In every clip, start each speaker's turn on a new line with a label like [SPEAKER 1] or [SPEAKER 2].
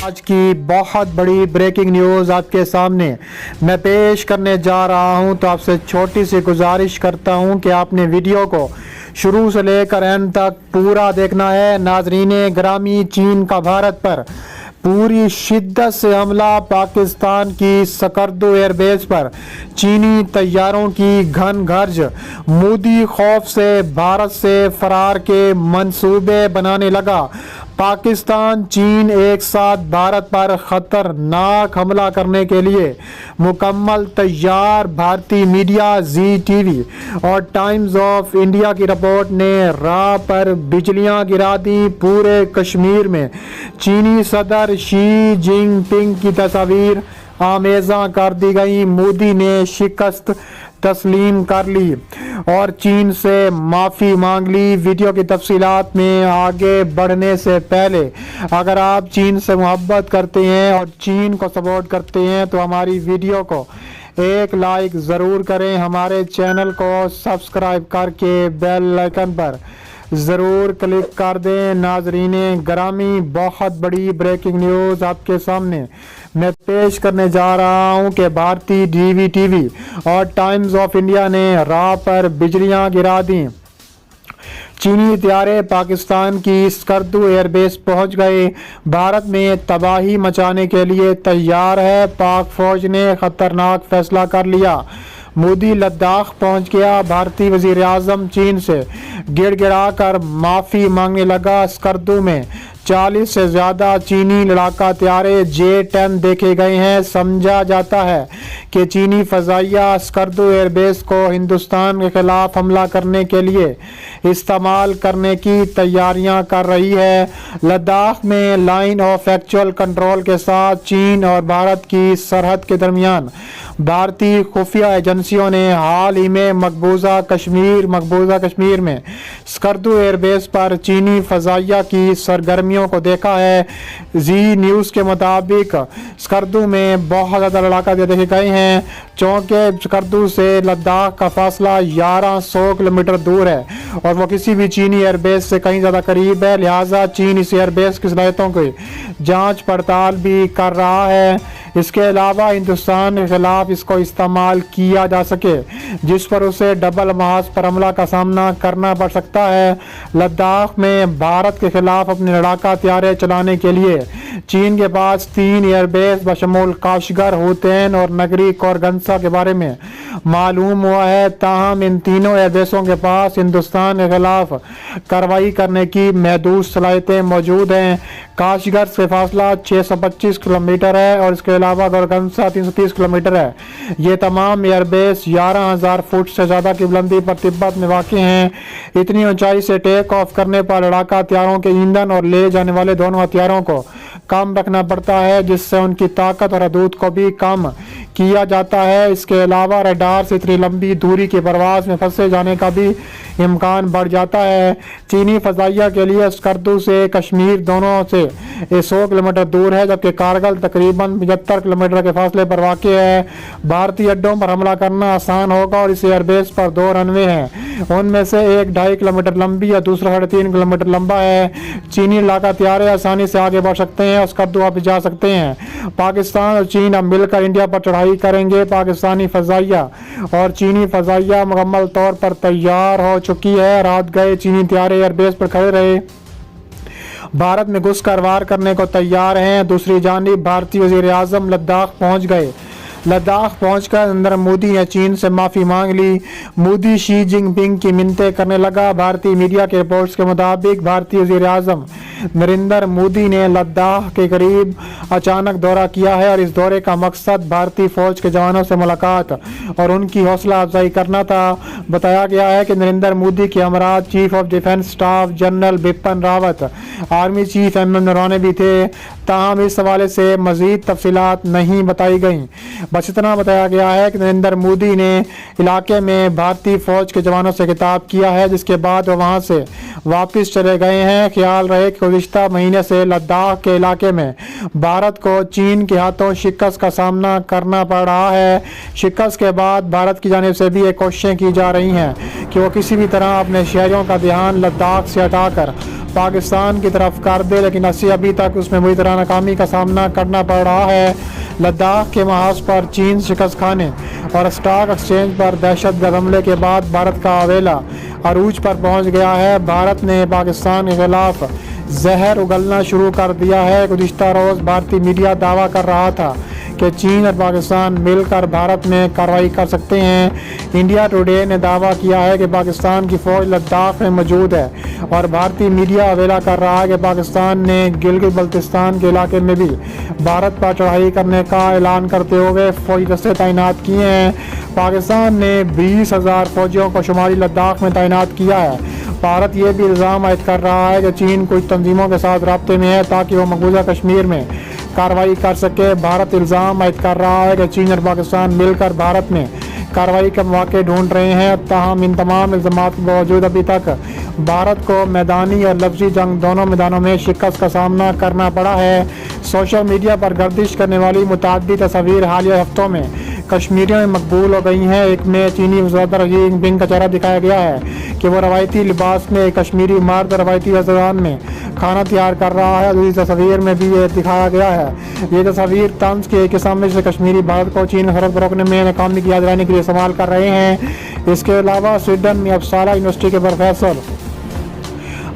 [SPEAKER 1] आज की बहुत बड़ी ब्रेकिंग न्यूज़ आपके सामने मैं पेश करने जा रहा हूं, तो आपसे छोटी सी गुजारिश करता हूं कि आपने वीडियो को शुरू से लेकर एंड तक पूरा देखना है। नाजरीन ग्रामी, चीन का भारत पर पूरी शिद्दत से हमला। पाकिस्तान की स्कर्दू एयरबेस पर चीनी तैयारों की घन गर्ज। मोदी खौफ से भारत से फरार के मंसूबे बनाने लगा। पाकिस्तान चीन एक साथ भारत पर खतरनाक हमला करने के लिए मुकम्मल तैयार। भारतीय मीडिया जी टीवी और टाइम्स ऑफ इंडिया की रिपोर्ट ने राह पर बिजलियां गिरा दी। पूरे कश्मीर में चीनी सदर शी जिनपिंग की तस्वीर आमेज़ा कर दी गई। मोदी ने शिकस्त तस्लीम कर ली और चीन से माफ़ी मांग ली। वीडियो की तफसीलात में आगे बढ़ने से पहले अगर आप चीन से मोहब्बत करते हैं और चीन को सपोर्ट करते हैं तो हमारी वीडियो को एक लाइक ज़रूर करें। हमारे चैनल को सब्सक्राइब करके बेल आइकन पर ज़रूर क्लिक कर दें। नाजरीन ग्रामी, बहुत बड़ी ब्रेकिंग न्यूज़ आपके सामने मैं पेश करने जा रहा हूं कि भारतीय टीवी और टाइम्स ऑफ इंडिया ने राह पर बिजलियां गिरा दी। चीनी त्यारे पाकिस्तान की स्कर्दू एयरबेस पहुंच गए। भारत में तबाही मचाने के लिए तैयार है। पाक फौज ने खतरनाक फैसला कर लिया। मोदी लद्दाख पहुंच गया। भारतीय वजीर आज़म चीन से गिड़गिड़ा कर माफ़ी मांगने लगा। स्कर्दू में 40 से ज़्यादा चीनी लड़ाका त्यारे J-10 देखे गए हैं। समझा जाता है कि चीनी फ़ज़ाइया स्कर्दू एयरबेस को हिंदुस्तान के ख़िलाफ़ हमला करने के लिए इस्तेमाल करने की तैयारियां कर रही है। लद्दाख में लाइन ऑफ एक्चुअल कंट्रोल के साथ चीन और भारत की सरहद के दरमियान भारतीय खुफिया एजेंसियों ने हाल ही में मकबूजा कश्मीर में स्कर्दू एयरबेस पर चीनी फ़ज़ाइया की सरगर्मियों को देखा है। जी न्यूज़ के मुताबिक स्कर्दू में बहुत ज़्यादा लड़ाका देखे गए हैं। चौंके स्कर्दू से लद्दाख का फासला 1100 किलोमीटर दूर है और वो किसी भी चीनी एयरबेस से कहीं ज़्यादा करीब है। लिहाजा चीन इस एयरबेस की सलाहियतों की जांच पड़ताल भी कर रहा है। इसके अलावा हिंदुस्तान के खिलाफ इसको इस्तेमाल किया जा सके, जिस पर उसे डबल महाज पर हमला का सामना करना पड़ सकता है। लद्दाख में भारत के खिलाफ अपने लड़ाका त्यारे चलाने के लिए चीन के पास 3 एयरबेस बशमूल काशगर, हुतैन और नगरी कोरगंसा के बारे में मालूम हुआ है। ताहम इन तीनों एयरबेसों के पास हिंदुस्तान के खिलाफ कार्रवाई करने की महदूद सलाहियतें मौजूद हैं। काशगर से फासला 625 किलोमीटर है और इसके अलावा कोरगंसा 330 किलोमीटर है। ये तमाम एयरबेस 11,000 फुट से ज़्यादा की बुलंदी पर तिब्बत में वाक़ हैं। इतनी ऊंचाई से टेक ऑफ करने पर लड़ाका हथियारों के ईंधन और ले जाने वाले दोनों हथियारों को कम रखना पड़ता है, जिससे उनकी ताकत और हदूद को भी कम किया जाता है। इसके अलावा रडार से इतनी लंबी दूरी की परवास में फंसे जाने का भी इम्कान बढ़ जाता है। चीनी फ़ज़ाइया के लिए स्कर्दू से कश्मीर दोनों से 100 किलोमीटर दूर है, जबकि कारगिल तकरीबन 75 किलोमीटर के फासले पर वाक़ है। भारतीय अड्डों पर हमला करना आसान होगा और इस एयरबेस पर 2 रनवे हैं। उनमें से एक 2.5 किलोमीटर लंबी या दूसरा 3.5 किलोमीटर लंबा है। चीनी इलाका त्यारे आसानी से आगे बढ़ सकते हैं और स्कर्दू वापस जा सकते हैं। पाकिस्तान और चीन अब मिलकर इंडिया पर चढ़ाई करेंगे। पाकिस्तानी फ़ज़ाइया और चीनी फ़ज़ाइया मुकम्मल तौर पर तैयार हो चुकी है। रात गए चीनी त्यारे एयरबेस पर खड़े रहे, भारत में घुसकर वार करने को तैयार हैं। दूसरी जानिब भारतीय वज़ीर आज़म लद्दाख पहुंच गए। लद्दाख पहुंचकर नरेंद्र मोदी ने चीन से माफ़ी मांग ली। मोदी शी जिनपिंग की मिन्नतें करने लगा। भारतीय मीडिया के रिपोर्ट्स के मुताबिक भारतीय वज़ीर आज़म नरेंद्र मोदी ने लद्दाख के करीब अचानक दौरा किया है और इस दौरे का मकसद भारतीय फ़ौज के जवानों से मुलाकात और उनकी हौसला अफजाई करना था। बताया गया है कि नरेंद्र मोदी के हमरा chief of defence staff general Bipin Rawat, army chief MM Naravane भी थे। ताहम इस हवाले से मज़ीद तफसीलात नहीं बताई गई। बस इतना बताया गया है कि नरेंद्र मोदी ने इलाके में भारतीय फ़ौज के जवानों से खिताब किया है, जिसके बाद वो वहाँ से वापस चले गए हैं। ख्याल रहे कि गुज़िश्ता महीने से लद्दाख के इलाके में भारत को चीन के हाथों शिकस्त का सामना करना पड़ रहा है। शिकस्त के बाद भारत की जानिब से भी ये कोशिशें की जा रही हैं कि वो किसी भी तरह अपने शहरियों का ध्यान लद्दाख से हटाकर पाकिस्तान की तरफ कर दे, लेकिन अभी तक उसमें बुरी तरह नाकामी का सामना करना पड़ रहा है। लद्दाख के महाज पर चीन शिकस्त खाने और स्टॉक एक्सचेंज पर दहशतगर्द हमले के बाद भारत का अवेला अरूज पर पहुंच गया है। भारत ने पाकिस्तान के खिलाफ जहर उगलना शुरू कर दिया है। गुज़िश्ता रोज़ भारतीय मीडिया दावा कर रहा था कि चीन और पाकिस्तान मिलकर भारत में कार्रवाई कर सकते हैं। इंडिया टुडे ने दावा किया है कि पाकिस्तान की फ़ौज लद्दाख में मौजूद है और भारतीय मीडिया अवेला कर रहा है कि पाकिस्तान ने गिलगित बल्तिस्तान के इलाके में भी भारत पर चढ़ाई करने का ऐलान करते हुए फौजी दस्ते तैनात किए हैं। पाकिस्तान ने 20,000 फौजियों को शुमारी लद्दाख में तैनात किया है। भारत ये भी इल्ज़ाम आयद कर रहा है कि चीन कुछ तंजीमों के साथ राब्ते में है ताकि वो मकबूजा कश्मीर में कार्रवाई कर सके। भारत इल्ज़ाम आयद कर रहा है कि चीन और पाकिस्तान मिलकर भारत में कार्रवाई के मौके ढूंढ रहे हैं। ताहम इन तमाम इल्ज़ामात के बावजूद अभी तक भारत को मैदानी और लफ्ज़ी जंग दोनों मैदानों में शिकस्त का सामना करना पड़ा है। सोशल मीडिया पर गर्दिश करने वाली मुताद्दिद तस्वीर हालिया हफ्तों में कश्मीरियों में मकबूल हो गई हैं। एक में चीनी वज़ीर जिनपिंग का चेहरा दिखाया गया है कि वो रवायती लिबास में कश्मीरी मर्द रवायती रज़ान में खाना तैयार कर रहा है। दूसरी तस्वीर में भी ये दिखाया गया है। ये तस्वीर तंज के किस्म से कश्मीरी भारत को चीन सरहद पर रोकने में नाकामी की याद दिलाने के लिए इस्तेमाल कर रहे हैं। इसके अलावा स्वीडन में अपसाला यूनिवर्सिटी के प्रोफेसर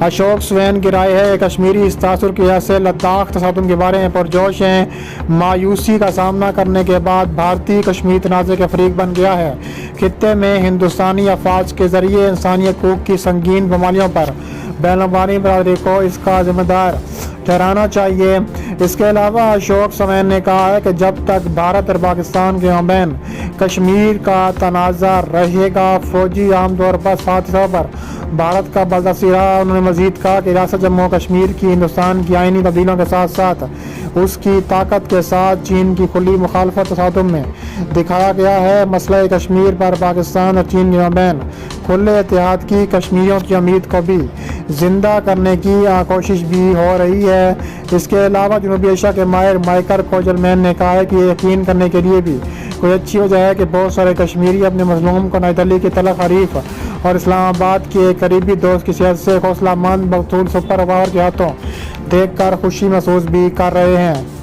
[SPEAKER 1] अशोक स्वेन की राय है कश्मीरी इस तासुर की वजह से लद्दाख तसादुम के बारे में पुरजोश हैं। मायूसी का सामना करने के बाद भारतीय कश्मीर तनाज़े का फरीक बन गया है। खित्ते में हिंदुस्तानी अफवाज के जरिए इंसानी हकूक़ की संगीन बमालियों पर बैन-अवी बरादरी को इसका जिम्मेदार ठहराना चाहिए। इसके अलावा अशोक स्वेन ने कहा है कि जब तक भारत और पाकिस्तान के माबैन कश्मीर का तनाज़ा रहेगा फौजी आमतौर पर साथ पर भारत का बर्दाश्त रहा। उन्होंने मजीद कहा कि रियासत जम्मू कश्मीर की हिंदुस्तान की आइनी तब्दीलियों के साथ साथ उसकी ताकत के साथ चीन की खुली मुखालफत तसादुम में दिखाया गया है। मसला कश्मीर पर पाकिस्तान और चीन के माबैन खुले इत्तेहाद की कश्मीरियों की उम्मीद को भी जिंदा करने की कोशिश भी हो रही है। इसके अलावा जनूबी एशिया के माहिर माइकल कोजलमैन ने कहा है कि ये यकीन करने के लिए भी कोई अच्छी वजह है कि बहुत सारे कश्मीरी अपने मजलूम को नई दिल्ली की तलख हरीफ और इस्लामाबाद के करीबी दोस्त की सेहत से हौसलामंद बतूल सुपर पावर के हाथों देखकर खुशी महसूस भी कर रहे हैं।